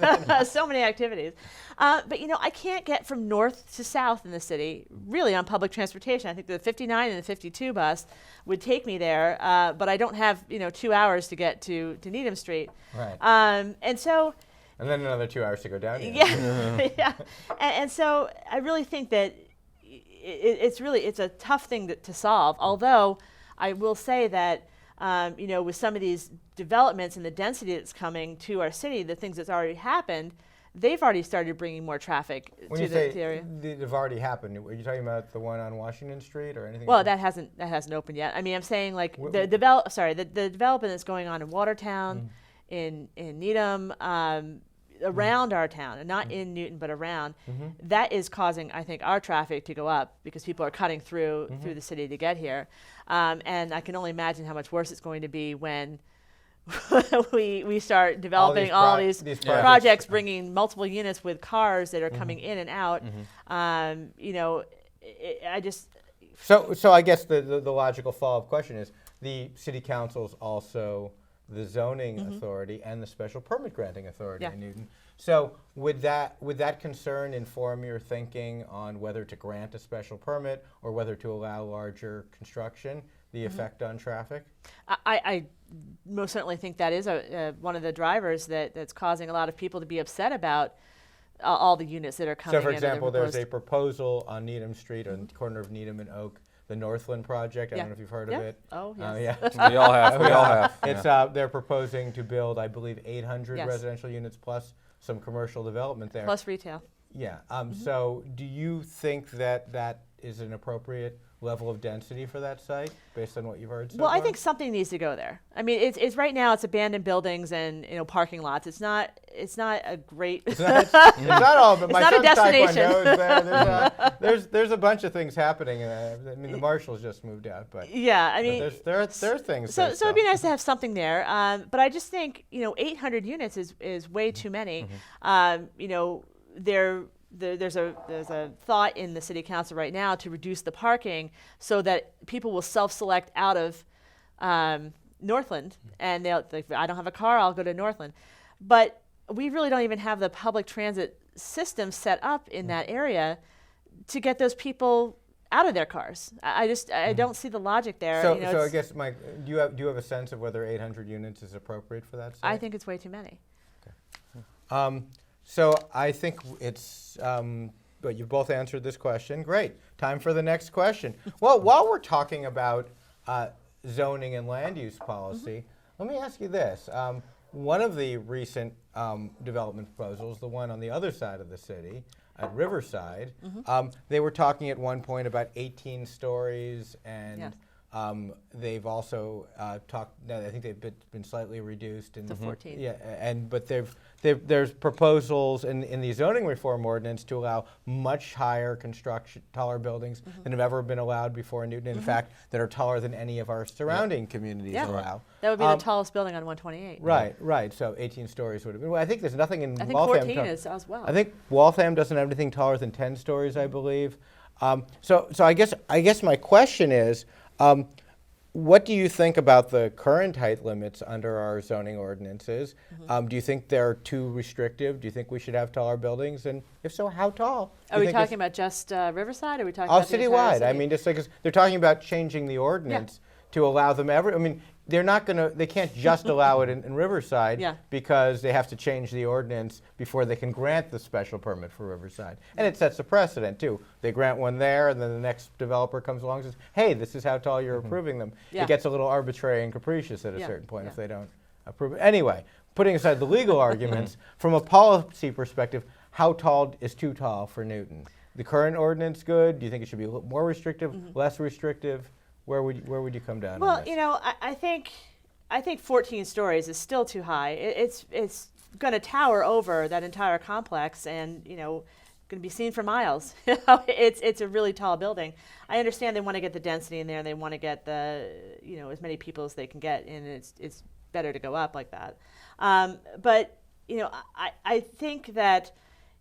so many activities. But I can't get from north to south in the city really on public transportation. I think the 59 and the 52 bus would take me there, but I don't have 2 hours to get to Needham Street. Right. And so. And then another 2 hours to go down. Yeah. And so I really think that it's a tough thing to solve. Although I will say that. With some of these developments and the density that's coming to our city, the things that's already happened, they've already started bringing more traffic to the area. They've already happened. Are you talking about the one on Washington Street or anything? Well, that hasn't opened yet. I mean, I'm saying like the development that's going on in Watertown, in Needham, around our town, and not in Newton, but around. That is causing, I think, our traffic to go up because people are cutting through the city to get here. And I can only imagine how much worse it's going to be when we start developing all these projects, bringing multiple units with cars that are coming in and out. So I guess the logical follow-up question is the city council's also the zoning authority and the special permit granting authority in Newton. So would that concern inform your thinking on whether to grant a special permit or whether to allow larger construction, the effect on traffic? I most certainly think that is one of the drivers that's causing a lot of people to be upset about all the units that are coming So, for in. example, there's a proposal on Needham Street, on the corner of Needham and Oak, the Northland project. I don't know if you've heard of it. Oh, yes. Yeah. We all have. We all have. It's they're proposing to build, I believe, 800 Yes. residential units plus some commercial development there. Plus retail. Yeah. So, do you think that is an appropriate level of density for that site, based on what you've heard so Well, far? I think something needs to go there. I mean, it's right now it's abandoned buildings and parking lots. It's not a great. It's not all, but my not a son's destination. taekwondo is there. There's a bunch of things happening. I mean, the marshals just moved out, but Yeah, I mean, there are things. so there, it'd be nice to have something there. But I just think 800 units is way too many. There's a thought in the city council right now to reduce the parking so that people will self-select out of Northland, and they'll like, I don't have a car, I'll go to Northland. But we really don't even have the public transit system set up in that area to get those people out of their cars. I don't see the logic there. So, so I guess, Mike, do you have a sense of whether 800 units is appropriate for that site? I think it's way too many. So I think it's, but you both answered this question. Great. Time for the next question. Well, while we're talking about zoning and land use policy, let me ask you this. One of the recent development proposals, the one on the other side of the city, at Riverside, they were talking at one point about 18 stories, and Yes. they've also talked. No, I think they've been slightly reduced To 14. Yeah, but there's proposals in the zoning reform ordinance to allow much higher construction, taller buildings than have ever been allowed before in Newton. In fact, that are taller than any of our surrounding communities allow. That would be the tallest building on 128. Right. So 18 stories would have been. Well, I think there's nothing in I think Waltham. 14 is as well. I think Waltham doesn't have anything taller than 10 stories, I believe. So I guess my question is, what do you think about the current height limits under our zoning ordinances? Do you think they're too restrictive? Do you think we should have taller buildings? And if so, how tall? Are we talking about just Riverside? Or are we talking about the entire citywide? city? I mean, just like they're talking about changing the ordinance to allow them I mean, they can't just allow it in Riverside because they have to change the ordinance before they can grant the special permit for Riverside. And it sets a precedent too. They grant one there, and then the next developer comes along and says, hey, this is how tall you're approving them. It gets a little arbitrary and capricious at a certain point if they don't approve it. Anyway, putting aside the legal arguments, from a policy perspective, how tall is too tall for Newton? The current ordinance good? Do you think it should be a little more restrictive, less restrictive? Where would you come down? Well, on this? I think 14 stories is still too high. It's going to tower over that entire complex, and going to be seen for miles. It's a really tall building. I understand they want to get the density in there, and they want to get the as many people as they can get, and it's better to go up like that. But I think that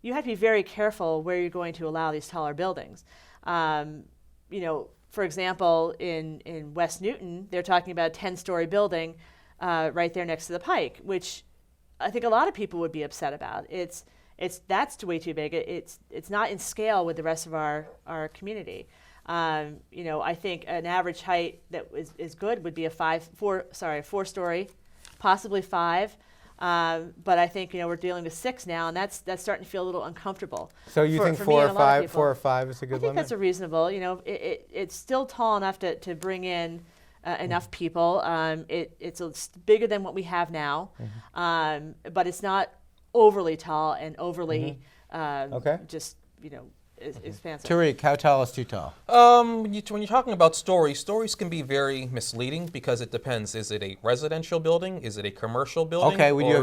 you have to be very careful where you're going to allow these taller buildings. For example, in West Newton, they're talking about a 10-story building right there next to the Pike, which I think a lot of people would be upset about. That's way too big. It's not in scale with the rest of our community. I think an average height that is good would be a 4-story, possibly 5. But I think we're dealing with 6 now, and that's starting to feel a little uncomfortable. So you think for 4 me or and a lot of 5? people. 4 or 5 is a good I think limit. that's a reasonable. It's still tall enough to bring in enough people. It's bigger than what we have now, but it's not overly tall and overly just expansive. Tarik, how tall is too tall? When you're talking about stories can be very misleading because it depends. Is it a residential building? Is it a commercial building? Okay, would you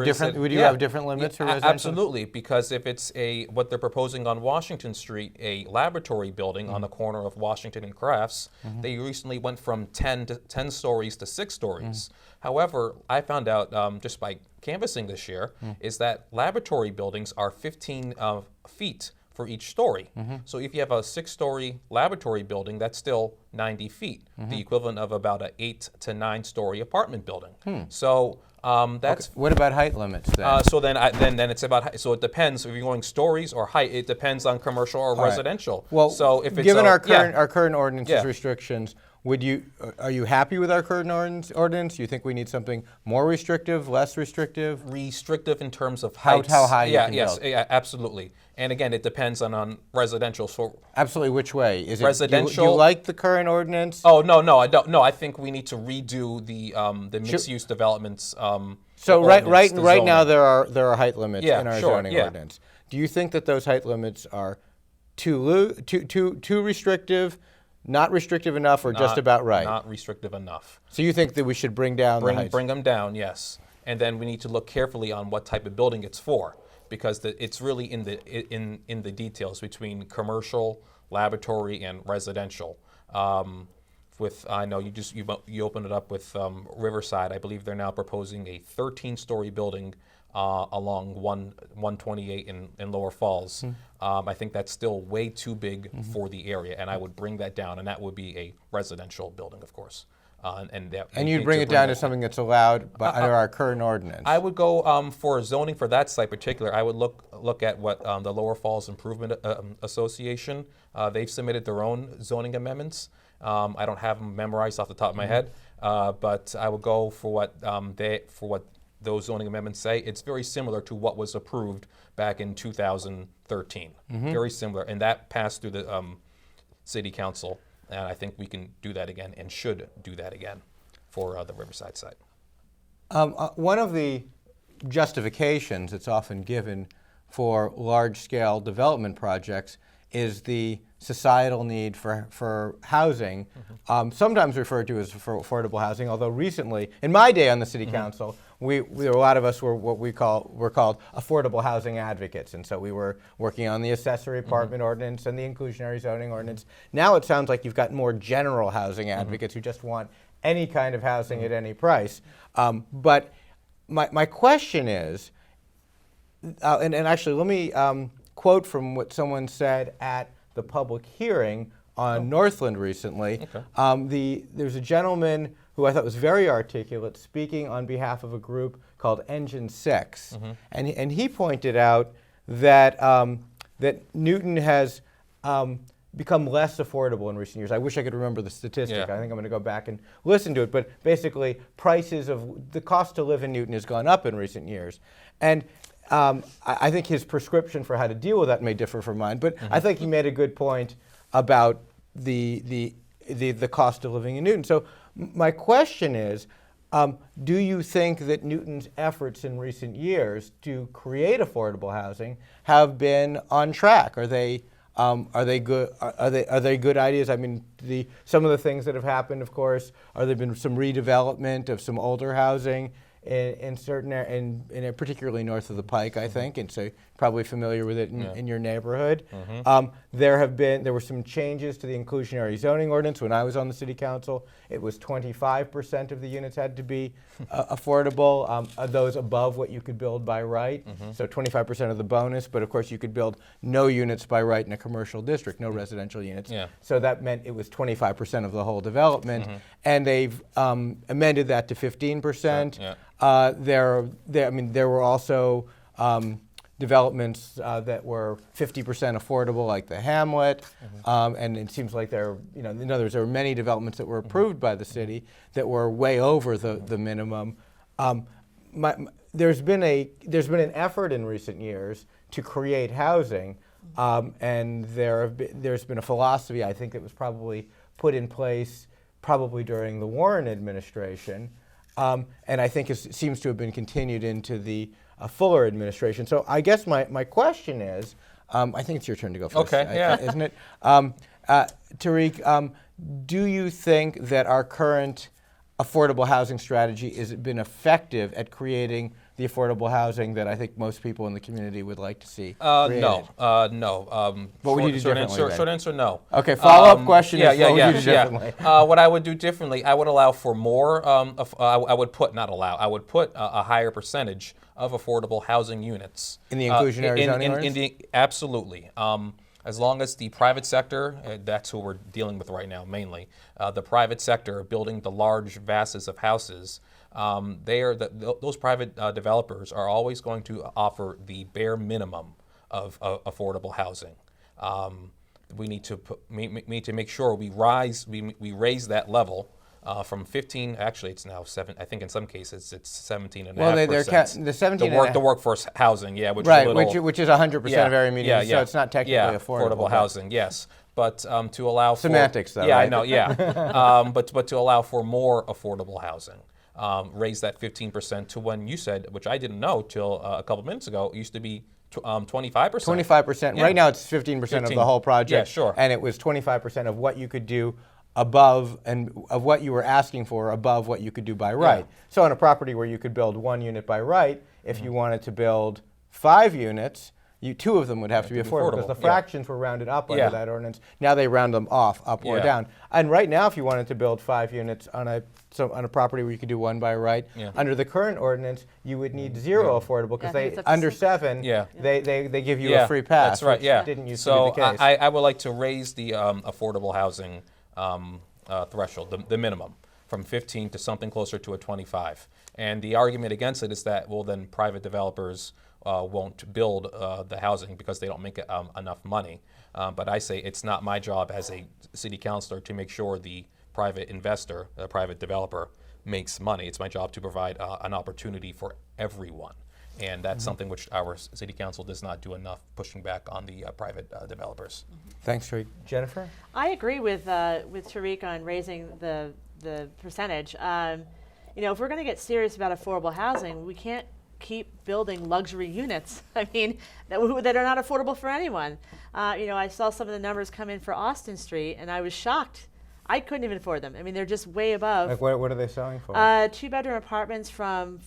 have different limits for residential? Absolutely, because if it's what they're proposing on Washington Street, a laboratory building on the corner of Washington and Crafts, they recently went from 10 stories to 6 stories. However, I found out just by canvassing this year is that laboratory buildings are 15 feet for each story. So if you have a 6-story laboratory building, that's still 90 feet, the equivalent of about an 8 to 9 story apartment building. So That's What about height limits then? so then it's about so it depends if you're going stories or height. It depends on commercial or residential. Well, so if it's given our yeah. current ordinance's Yeah. restrictions, are you happy with our current ordinance? Do you think we need something more restrictive, less restrictive? Restrictive in terms of How heights. high you yeah, can yes, build. yeah, absolutely. And again, it depends on residential. So Absolutely. Which way? Is it Residential- Do you like the current ordinance? oh no, I don't. No, I think we need to redo the mixed use developments. So ordinance, the right now zoning. there are height limits Yeah, in our sure, zoning yeah. ordinance. Do you think that those height limits are too restrictive, not restrictive enough, or just Not- about right? Not restrictive enough. So you think that we should bring down the heights? Bring them down, yes. And then we need to look carefully on what type of building it's for, because it's really in the details between commercial, laboratory, and residential. I know you opened it up with Riverside. I believe they're now proposing a 13-story building along 128 in Lower Falls. I think that's still way too big for the area, and I would bring that down, and that would be a residential building, of course. And you'd bring it down to something that's allowed under our current ordinance. I would go for zoning for that site particular. I would look at what the Lower Falls Improvement Association. They've submitted their own zoning amendments. I don't have them memorized off the top of my head, but I would go for what those zoning amendments say. It's very similar to what was approved back in 2013. Very similar, and that passed through the city council. And I think we can do that again and should do that again for the Riverside site. One of the justifications that's often given for large-scale development projects is the societal need for housing, sometimes referred to as for affordable housing, although recently, in my day on the city council, a lot of us were what were called affordable housing advocates, and so we were working on the accessory apartment ordinance and the inclusionary zoning ordinance. Now it sounds like you've got more general housing advocates who just want any kind of housing at any price. But my question is, and actually let me quote from what someone said at the public hearing on Northland recently. Okay. There's a gentleman who I thought was very articulate, speaking on behalf of a group called Engine 6. And he pointed out that, that Newton has become less affordable in recent years. I wish I could remember the statistic. Yeah. I think I'm going to go back and listen to it. But basically, the cost to live in Newton has gone up in recent years. And I think his prescription for how to deal with that may differ from mine, but I think he made a good point about the cost of living in Newton. So my question is, do you think that Newton's efforts in recent years to create affordable housing have been on track? Are they good? Are they good ideas? I mean, some of the things that have happened, of course, there been some redevelopment of some older housing in certain in particularly north of the Pike, I think, and so probably familiar with it in your neighborhood. There were some changes to the inclusionary zoning ordinance when I was on the city council. It was 25% of the units had to be affordable. Those above what you could build by right, so 25% of the bonus. But of course, you could build no units by right in a commercial district, no residential units. Yeah. So that meant it was 25% of the whole development, and they've amended that to 15%. Yeah. There were also developments that were 50% affordable, like the Hamlet, and it seems like in other words, there were many developments that were approved by the city that were way over the minimum. There's been an effort in recent years to create housing, and there's been a philosophy, I think, that was probably put in place probably during the Warren administration. And I think it seems to have been continued into the Fuller administration. So I guess my question is, I think it's your turn to go first, Okay, yeah. isn't it? Tarik, do you think that our current affordable housing strategy has been effective at creating the affordable housing that I think most people in the community would like to see created? No. What would you do differently then? Short answer, no. Okay, follow-up question is what would you do differently? What I would do differently, I would allow for more, I would put a higher percentage of affordable housing units. In the inclusionary zoning ordinance? Absolutely. As long as the private sector, that's who we're dealing with right now mainly, the private sector building the large masses of houses, those private developers are always going to offer the bare minimum of affordable housing. We need to make sure we raise that level from 15. Actually, it's now 7. I think in some cases it's 17.5%. Well, the 17. The workforce housing, yeah, which right, is a little, which is 100% of area median, yeah, so it's not technically affordable housing, yes. But to allow for semantics, though. yeah, right? I know, yeah. But to allow for more affordable housing, raise that 15% to when you said, which I didn't know till a couple minutes ago, it used to be 25%. 25%. Yeah. Right now it's 15% of the whole project. Yeah, sure. And it was 25% of what you could do above and of what you were asking for above what you could do by right. Yeah. So on a property where you could build 1 unit by right, if you wanted to build 5 units, 2 of them would have to be affordable because the fractions were rounded up under that ordinance. Now they round them off, up or down. And right now, if you wanted to build 5 units on a property where you could do 1 by right, under the current ordinance, you would need 0 affordable because they under 7, they give you a free pass. That's right. Which didn't used to be the case. I would like to raise the affordable housing threshold, the minimum, from 15 to something closer to a 25. And the argument against it is that, well, then private developers won't build the housing because they don't make enough money. But I say it's not my job as a city councilor to make sure the private investor, the private developer, makes money. It's my job to provide an opportunity for everyone. And that's something which our city council does not do enough pushing back on the private developers. Thanks, Tarik. Jennifer? I agree with Tarik on raising the percentage. If we're going to get serious about affordable housing, we can't keep building luxury units. I mean, that are not affordable for anyone. I saw some of the numbers come in for Austin Street, and I was shocked. I couldn't even afford them. I mean, they're just way above. Like what are they selling for? 2-bedroom apartments from,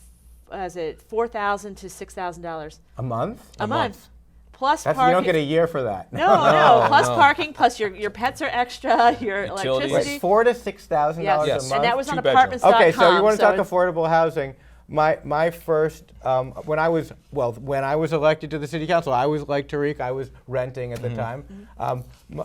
$4,000 to $6,000 a month? a month. Plus That's, parking. you don't get a year for that. No. Plus parking, plus your pets are extra, your Utilities. electricity. $4,000 to $6,000 a month. And that was on 2 bedroom. apartments.com. Okay, so you want to talk it's- affordable housing. My first, when I was elected to the city council, I was like Tarik, I was renting at the time.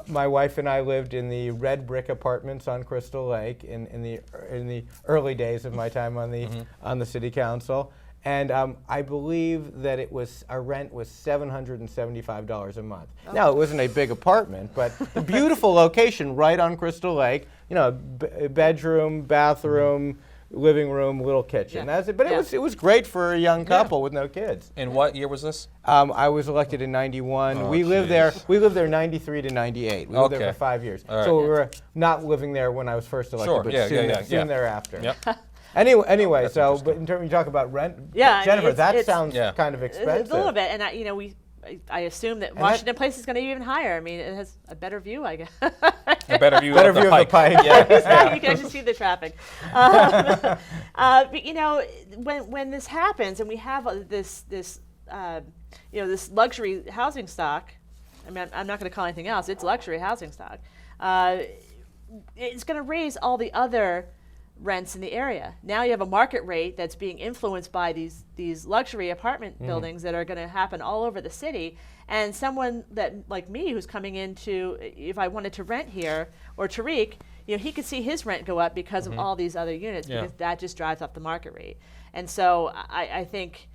My wife and I lived in the red brick apartments on Crystal Lake in the early days of my time on the city council. And I believe that our rent was $775 a month. Oh. Now, it wasn't a big apartment, but the beautiful location right on Crystal Lake, bedroom, bathroom, living room, little kitchen. That's it. But it was great for a young couple with no kids. And what year was this? I was elected in '91. Oh, we lived there 93 to 98. We lived there Okay. for 5 years. All right. So we were not living there when I was first elected, Sure. but soon Yeah. thereafter. Yep. Anyway, That's so interesting. but in terms you talk about rent, Yeah, I mean, Jennifer, that it's- sounds Yeah. kind of expensive. It's a little bit, and I assume that Washington Place is going to be even higher. I mean, it has a better view, I guess. A better view Better of the view of the pike. pike. Yeah. You can actually see the traffic. But when this happens and we have this luxury housing stock, I mean, I'm not going to call anything else. It's luxury housing stock. It's going to raise all the other rents in the area. Now you have a market rate that's being influenced by these luxury apartment buildings that are going to happen all over the city. And someone that like me who's coming into, if I wanted to rent here, or Tarik, he could see his rent go up because of all these other units, because that just drives up the market rate. And so I think,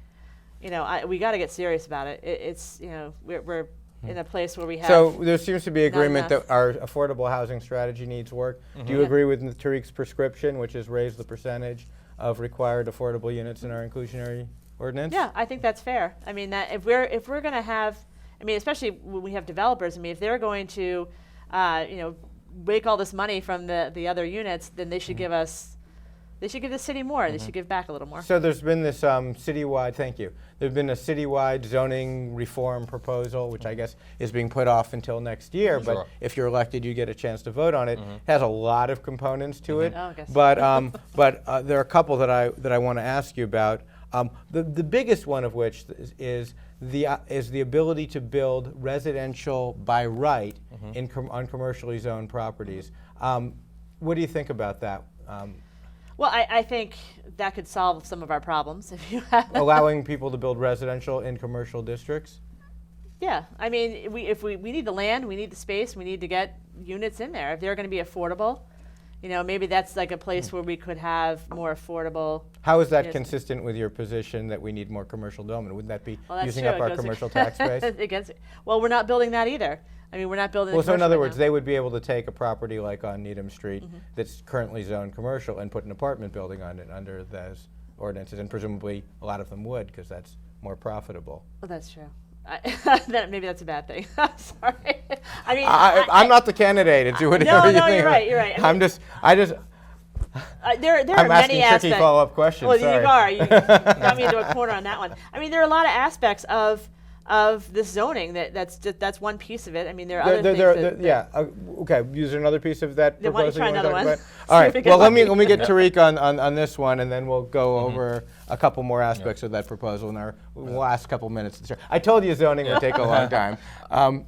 we got to get serious about it. It's we're in a place where we have. So there seems to be agreement enough. that our affordable housing strategy needs work. Do you agree with Tarik's prescription, which is raise the percentage of required affordable units in our inclusionary ordinance? Yeah, I think that's fair. I mean, that if we're going to have, especially when we have developers, if they're going to, make all this money from the other units, then they should give us. They should give the city more. They should give back a little more. So there's been this citywide, thank you. There's been a citywide zoning reform proposal, which I guess is being put off until next year. Sure. But if you're elected, you get a chance to vote on it. It has a lot of components to it. Oh, I guess. But there are a couple that I want to ask you about. The biggest one of which is the ability to build residential by right on commercially zoned properties. What do you think about that? Well, I think that could solve some of our problems if you have. Allowing people to build residential in commercial districts? Yeah, I mean, we need the land, we need the space, we need to get units in there. If they're going to be affordable, maybe that's like a place where we could have more affordable. How is that consistent with your position that we need more commercial development? Wouldn't that be using up our commercial tax base? Well, we're not building that either. I mean, we're not building. Well, so in other words, they would be able to take a property like on Needham Street that's currently zoned commercial and put an apartment building on it under those ordinances, and presumably a lot of them would, because that's more profitable. Well, that's true. Maybe that's a bad thing. Sorry. I mean, I'm not the candidate. It's whatever no, you think. You're right. You're right. I'm are many asking aspects. tricky follow-up questions. Well, sorry. you are. You got me into a corner on that one. I mean, there are a lot of aspects of this zoning that's one piece of it. I mean, there are other things. Okay. Use another piece of that Then why don't you proposal try wanna another talk one? about? All See if we right. get Well, let lucky. me get Tarik on this one, and then we'll go over a couple more aspects of that proposal in our last couple minutes. I told you zoning would take a long time.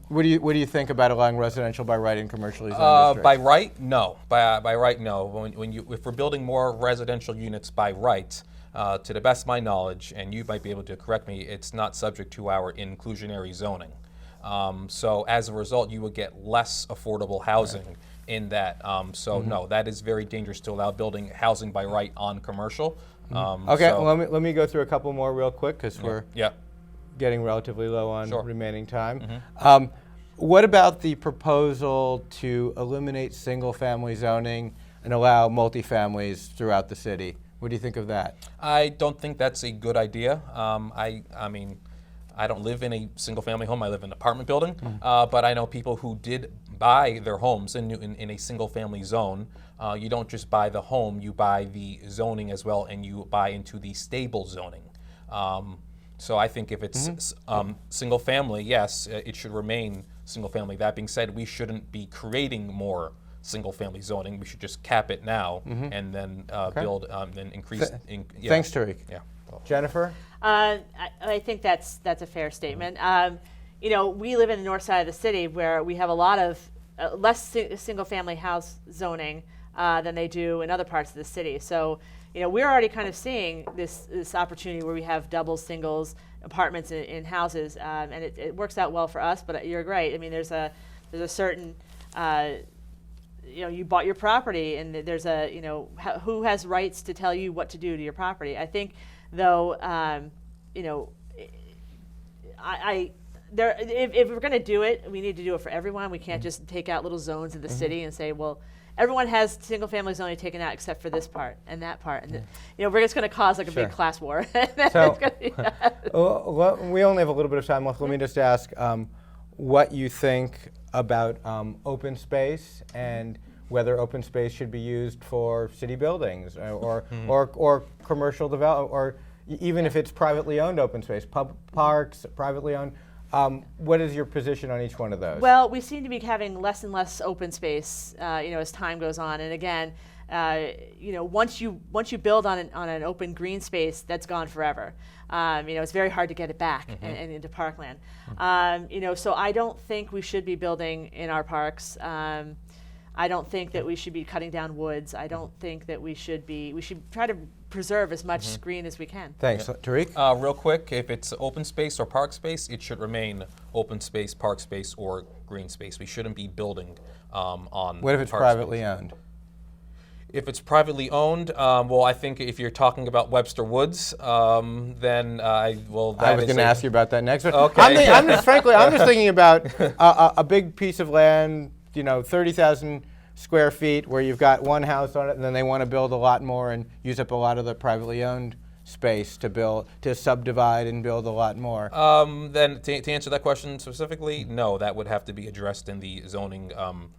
What do you think about allowing residential by right in commercially zoned districts? By right, no. By right, no. If we're building more residential units by right, to the best of my knowledge, and you might be able to correct me, it's not subject to our inclusionary zoning. So as a result, you would get less affordable housing in that. No, that is very dangerous to allow building housing by right on commercial. Okay, well, let me go through a couple more real quick, because we're yeah. getting relatively low on Sure. remaining time. What about the proposal to eliminate single-family zoning and allow multifamilies throughout the city? What do you think of that? I don't think that's a good idea. I mean, I don't live in a single-family home. I live in an apartment building. But I know people who did buy their homes in a single-family zone. You don't just buy the home, you buy the zoning as well, and you buy into the stable zoning. So I think if it's single-family, yes, it should remain single-family. That being said, we shouldn't be creating more single-family zoning. We should just cap it now and then build, then increase. Thanks, Tarik. Yeah. Jennifer? I think that's a fair statement. We live in the north side of the city where we have a lot of less single-family house zoning than they do in other parts of the city. So, we're already kind of seeing this opportunity where we have doubles, singles, apartments in houses, and it works out well for us. But you're right. I mean, there's a certain you bought your property, and there's who has rights to tell you what to do to your property. I think, though, if we're going to do it, we need to do it for everyone. We can't just take out little zones in the city and say, well, everyone has single-family zoning taken out except for this part and that part, and we're just going to cause like a big class war. So, we only have a little bit of time left. Let me just ask what you think about open space and whether open space should be used for city buildings or commercial development, or even if it's privately owned open space, parks, privately owned. What is your position on each one of those? Well, we seem to be having less and less open space, as time goes on. And again, once you build on an open green space, that's gone forever. It's very hard to get it back and into parkland. So I don't think we should be building in our parks. I don't think that we should be cutting down woods. I don't think that we should try to preserve as much green as we can. Thanks. Tarik? Real quick, if it's open space or park space, it should remain open space, park space, or green space. We shouldn't be building on What if it's park privately space. owned? If it's privately owned, well, I think if you're talking about Webster Woods, then I was going to ask you about that next. Okay. I'm just thinking about a big piece of land, 30,000 square feet, where you've got one house on it, and then they want to build a lot more and use up a lot of the privately owned space to subdivide and build a lot more. Then to answer that question specifically, no, that would have to be addressed in the zoning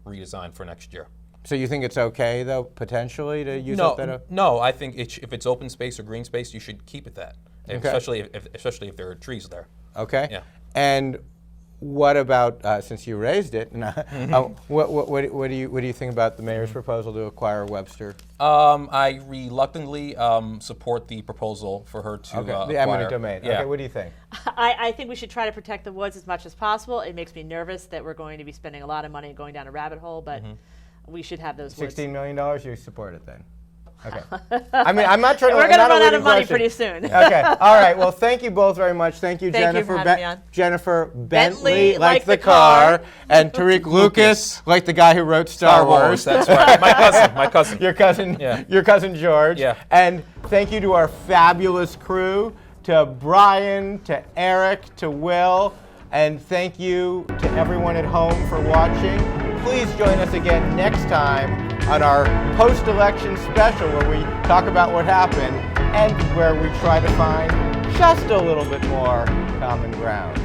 redesign for next year. So you think it's okay, though, potentially, to use up that? No, I think if it's open space or green space, you should keep it that, especially if there are trees there. Okay. Yeah. And what about, since you raised it, what do you think about the mayor's proposal to acquire Webster? I reluctantly support the proposal for her to the acquire. eminent domain. Yeah. Okay, what do you think? I think we should try to protect the woods as much as possible. It makes me nervous that we're going to be spending a lot of money going down a rabbit hole, but we should have those woods. $16 million, you support it then? Okay. I mean, I'm not trying to. We're going to not a run out leading of money question. pretty soon. Okay. All right. Well, thank you both very much. Thank you, Thank you Jennifer. for having me on. Jennifer Bentley, like the car, and Tarik Lucas, like the guy who wrote Star Wars. That's right. My cousin. Your cousin. Yeah. Your cousin George. Yeah. And thank you to our fabulous crew, to Brian, to Eric, to Will, and thank you to everyone at home for watching. Please join us again next time on our post-election special where we talk about what happened and where we try to find just a little bit more common ground.